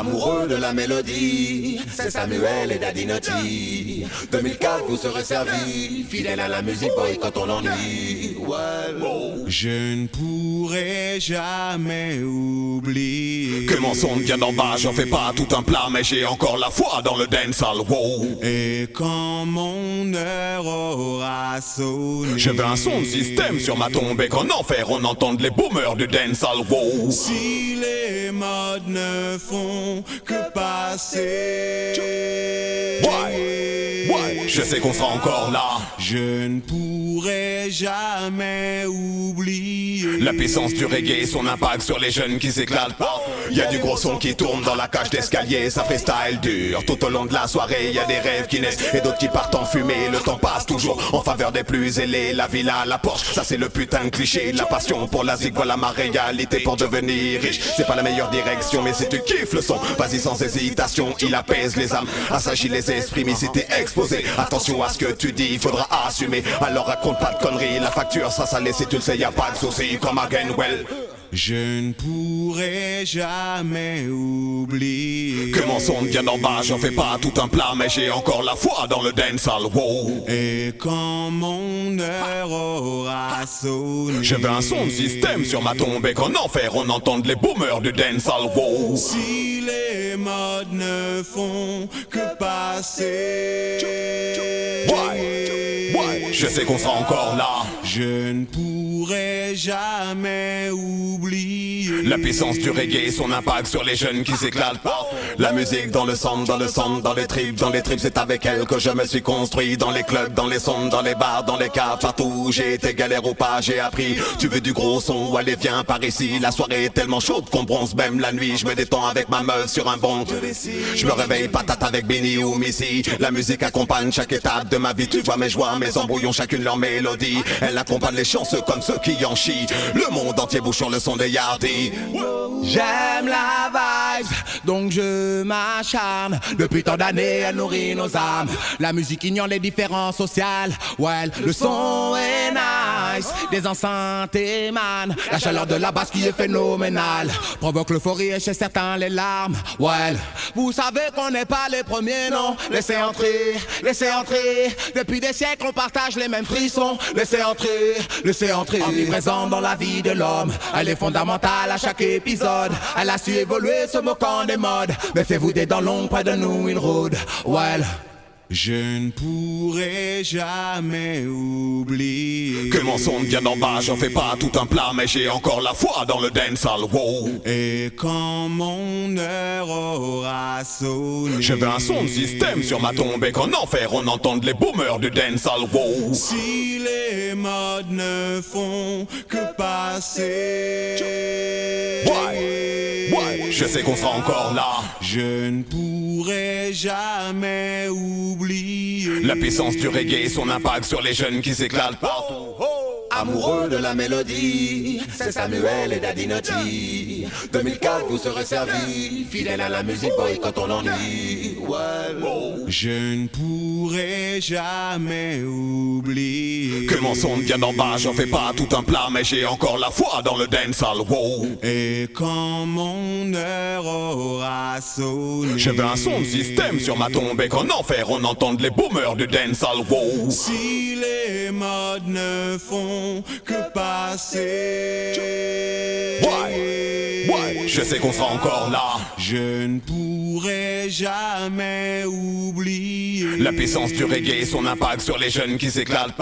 amoureux de la mélodie, c'est Samuel et Daddy Naughty. 2004 vous serez servis, fidèle à la musique, boy, quand on l'ennuie. Well. Je ne pourrai jamais oublier que mon son vient d'en bas, j'en fais pas tout un plat, mais j'ai encore la foi dans le dancehall, wow. Et quand mon heure aura sonné, je veux un son de système sur ma tombe et qu'en enfer on entende les boomers du dancehall, wow. Si les modes ne font que passer, ouais, je sais qu'on sera encore là. Je ne pourrai jamais oublier la puissance du reggae, son impact sur les jeunes qui s'éclatent. Y'a du gros son qui tourne dans la cage d'escalier, ça fait style dur. Tout au long de la soirée, y'a des rêves qui naissent et d'autres qui partent en fumée. Le temps passe toujours en faveur des plus ailés. La villa, la Porsche, ça c'est le putain de cliché. La passion pour la zig, voilà ma réalité pour devenir riche. C'est pas la meilleure direction, mais si tu kiffes le son, vas-y sans hésitation, il apaise les âmes, assagit les esprits. Mais si t'es exposé, attention à ce que tu dis, faudra assumer. Alors raconte pas de conneries, la facture sera salée si tu le sais, y'a pas de soucis comme again, well. Je ne pourrai jamais oublier que mon son vient d'en bas, j'en fais pas tout un plat, mais j'ai encore la foi dans le dancehall, wow. Et quand mon heure aura sonné, je veux un son de système sur ma tombe et qu'en enfer on entende les boomers du dancehall, wow. Si les modes ne font que passer, je sais qu'on sera encore là. Je ne pourrai jamais oublier la puissance du reggae, son impact sur les jeunes qui s'éclatent. La musique dans le sang, dans le sang, dans les tripes, c'est avec elle que je me suis construit. Dans les clubs, dans les sons, dans les bars, dans les cafés, partout j'ai été galère ou pas, j'ai appris. Tu veux du gros son, allez viens par ici. La soirée est tellement chaude qu'on bronze même la nuit. Je me détends avec ma meuf sur un banc. Je me réveille patate avec Benny ou Missy. La musique accompagne chaque étape de ma vie. Tu vois mes joies, mes embrouillons, chacune leur mélodie. Elle accompagne les chanceux comme ceux qui en chient. Le monde entier bouge sur le son des Yardis. J'aime la vibe, donc je m'acharne. Depuis tant d'années, elle nourrit nos âmes. La musique ignore les différences sociales. Well, le son est nice, des enceintes émanent. La chaleur de la basse qui est phénoménale provoque l'euphorie et chez certains les larmes. Well, vous savez qu'on n'est pas les premiers, non. Laissez entrer, laissez entrer. Depuis des siècles, on partage les mêmes frissons. Laissez entrer, laissez entrer. Omniprésente dans la vie de l'homme, elle est fondamentale à chaque épisode. Elle a su évoluer se moquant des modes. Mettez-vous des dents longues près de nous, une road. Well, je ne pourrai jamais oublier que mon son vient d'en bas, j'en fais pas tout un plat, mais j'ai encore la foi dans le dancehall, wow. Et quand mon heure aura sonné, je veux un son de système sur ma tombe et qu'en enfer on entende les boomers du dancehall, wow. Si les modes ne font que passer, je sais qu'on sera encore là. Je ne pourrai jamais oublier la puissance du reggae, son impact sur les jeunes qui s'éclatent. Amoureux de la mélodie, c'est Samuel et Daddy Naughty. 2004 vous serez servis, fidèle à la musique, boy, quand on l'ennuie. Well. Je ne pourrai jamais oublier que mon son vient d'en bas, j'en fais pas tout un plat, mais j'ai encore la foi dans le dancehall, wow. Et quand mon heure aura sonné, je veux un son de système sur ma tombe et qu'en enfer on entende les boomers du dancehall, wow. Si les modes ne font que passer, je sais qu'on sera encore là. Je ne pourrai jamais oublier la puissance du reggae, son impact sur les jeunes qui s'éclatent.